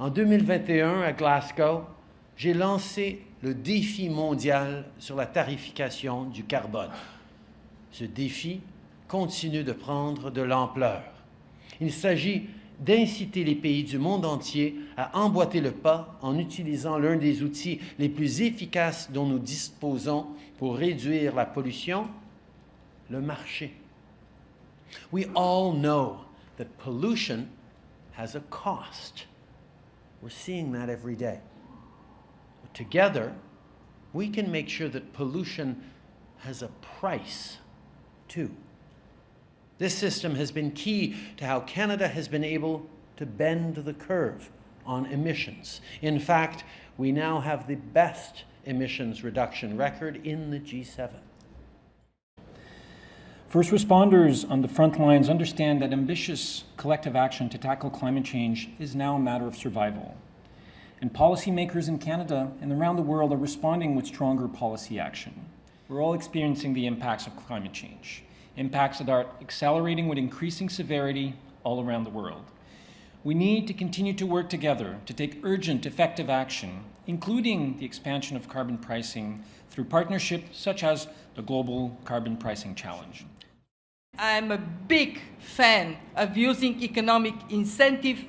En 2021, à Glasgow, j'ai lancé le défi mondial sur la tarification du carbone. Ce défi continue de prendre de l'ampleur. Il s'agit d'inciter les pays du monde entier à emboîter le pas en utilisant l'un des outils les plus efficaces dont nous disposons pour réduire la pollution, le marché. We all know that pollution has a cost. We're seeing that every day. Together, we can make sure that pollution has a price, too. This system has been key to how Canada has been able to bend the curve on emissions. In fact, we now have the best emissions reduction record in the G7. First responders on the front lines understand that ambitious collective action to tackle climate change is now a matter of survival. And policymakers in Canada and around the world are responding with stronger policy action. We're all experiencing the impacts of climate change, impacts that are accelerating with increasing severity all around the world. We need to continue to work together to take urgent, effective action, including the expansion of carbon pricing through partnerships such as the Global Carbon Pricing Challenge. I'm a big fan of using economic incentive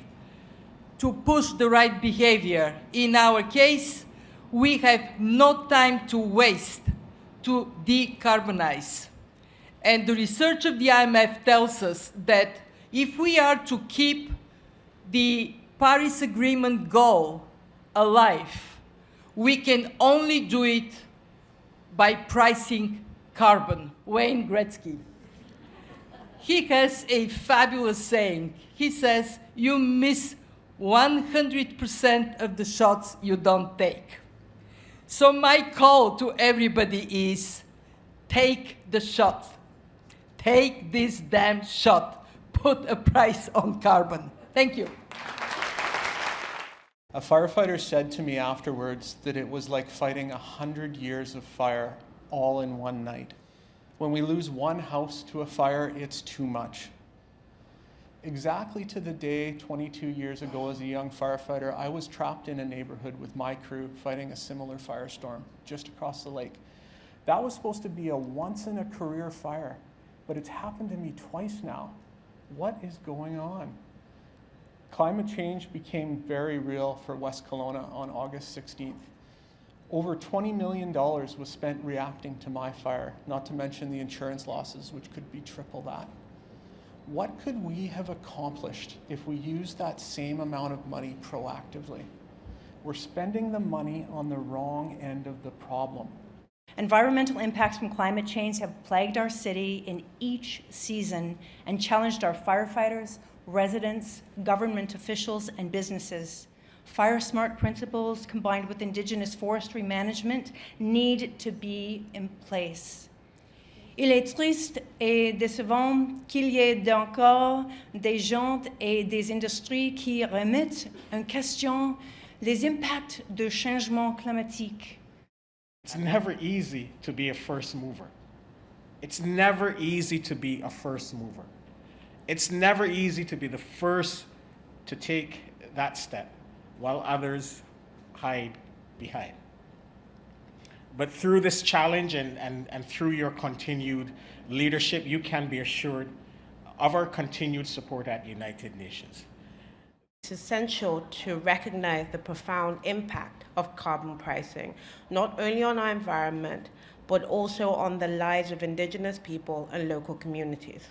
to push the right behavior. In our case, we have no time to waste to decarbonize. And the research of the IMF tells us that if we are to keep the Paris Agreement goal alive, we can only do it by pricing carbon. Wayne Gretzky. He has a fabulous saying. He says, you miss 100% of the shots you don't take. So my call to everybody is, take the shot. Take this damn shot. Put a price on carbon. Thank you. A firefighter said to me afterwards that it was like fighting 100 years of fire all in one night. When we lose one house to a fire, it's too much. Exactly to the day 22 years ago as a young firefighter, I was trapped in a neighborhood with my crew fighting a similar firestorm just across the lake. That was supposed to be a once-in-a-career fire, but it's happened to me twice now. What is going on? Climate change became very real for West Kelowna on August 16th. Over $20 million was spent reacting to my fire, not to mention the insurance losses, which could be triple that. What could we have accomplished if we used that same amount of money proactively? We're spending the money on the wrong end of the problem. Environmental impacts from climate change have plagued our city in each season and challenged our firefighters, residents, government officials, and businesses. Fire-smart principles combined with Indigenous forestry management need to be in place. Il est triste et décevant qu'il y ait encore des gens et des industries qui remettent en question les impacts du changement climatique. It's never easy to be a first mover. It's never easy to be a first mover. It's never easy to be the first to take that step while others hide behind. But through this challenge and through your continued leadership, you can be assured of our continued support at United Nations. It's essential to recognize the profound impact of carbon pricing, not only on our environment, but also on the lives of Indigenous people and local communities,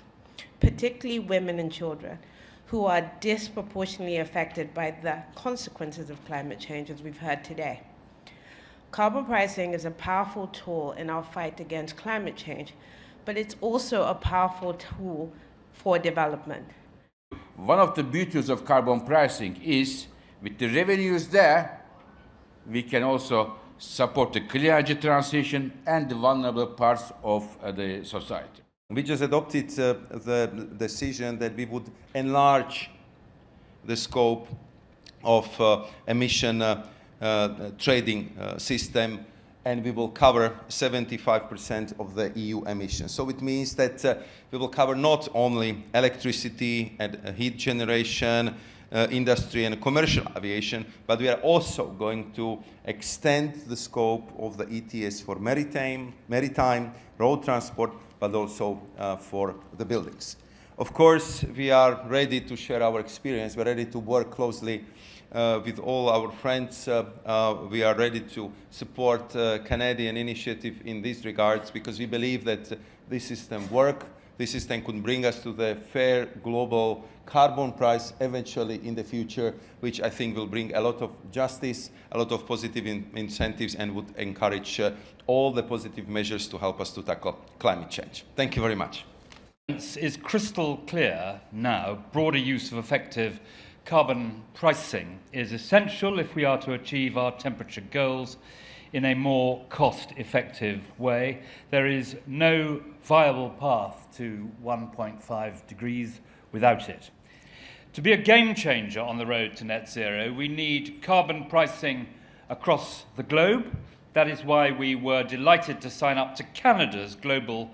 particularly women and children, who are disproportionately affected by the consequences of climate change, as we've heard today. Carbon pricing is a powerful tool in our fight against climate change, but it's also a powerful tool for development. One of the beauties of carbon pricing is, with the revenues there, we can also support the clean energy transition and the vulnerable parts of the society. We just adopted the decision that we would enlarge the scope of emission trading system, and we will cover 75% of the EU emissions. So it means that we will cover not only electricity and heat generation industry and commercial aviation, but we are also going to extend the scope of the ETS for maritime, road transport, but also for the buildings. Of course, we are ready to share our experience. We're ready to work closely with all our friends. We are ready to support Canadian initiative in these regards because we believe that this system works. This system could bring us to the fair global carbon price eventually in the future, which I think will bring a lot of justice, a lot of positive incentives, and would encourage all the positive measures to help us to tackle climate change. Thank you very much. Is crystal clear now. Broader use of effective carbon pricing is essential if we are to achieve our temperature goals in a more cost-effective way. There is no viable path to 1.5 degrees without it. To be a game changer on the road to net zero, we need carbon pricing across the globe. That is why we were delighted to sign up to Canada's Global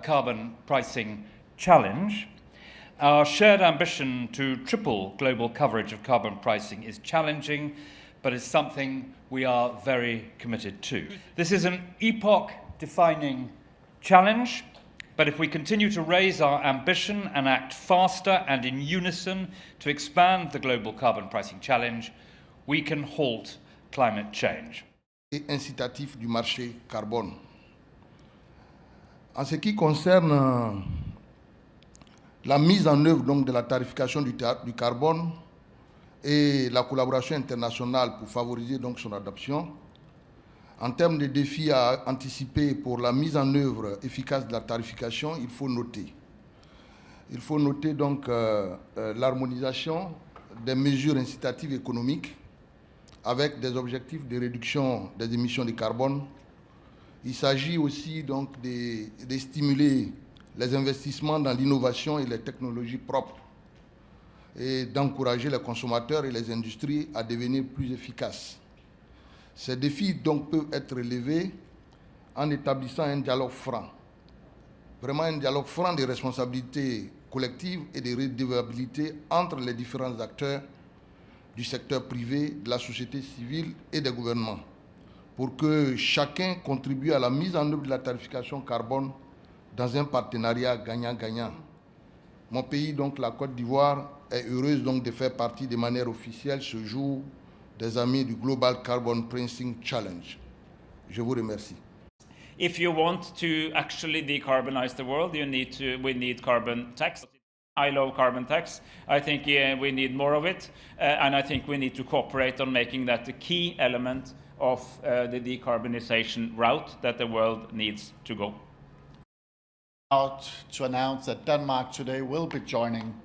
Carbon Pricing Challenge. Our shared ambition to triple global coverage of carbon pricing is challenging, but is something we are very committed to. This is an epoch-defining challenge, but if we continue to raise our ambition and act faster and in unison to expand the global carbon pricing challenge, we can halt climate change. Et incitatif du marché carbone. En ce qui concerne la mise en œuvre donc, de la tarification du carbone et la collaboration internationale pour favoriser donc, son adoption, en termes de défis à anticiper pour la mise en œuvre efficace de la tarification, il faut noter. Il faut noter donc l'harmonisation des mesures incitatives économiques avec des objectifs de réduction des émissions de carbone. Il s'agit aussi donc de stimuler les investissements dans l'innovation et les technologies propres et d'encourager les consommateurs et les industries à devenir plus efficaces. Ces défis donc peuvent être relevés en établissant un dialogue franc, vraiment un dialogue franc de responsabilité collective et de redevabilité entre les différents acteurs du secteur privé, de la société civile et des gouvernements, pour que chacun contribue à la mise en œuvre de la tarification carbone dans un partenariat gagnant-gagnant. Mon pays, donc la Côte d'Ivoire, est heureuse donc de faire partie de manière officielle ce jour des amis du Global Carbon Pricing Challenge. Je vous remercie. If you want to actually decarbonize the world, we need carbon tax. I love carbon tax. I think we need more of it, and I think we need to cooperate on making that the key element of the decarbonization route that the world needs to go. Out to announce that Denmark today will be joining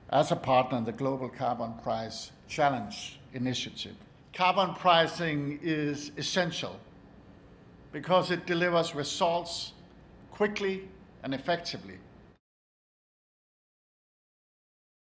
as a partner in the Global Carbon Price Challenge initiative. Carbon pricing is essential because it delivers results quickly and effectively.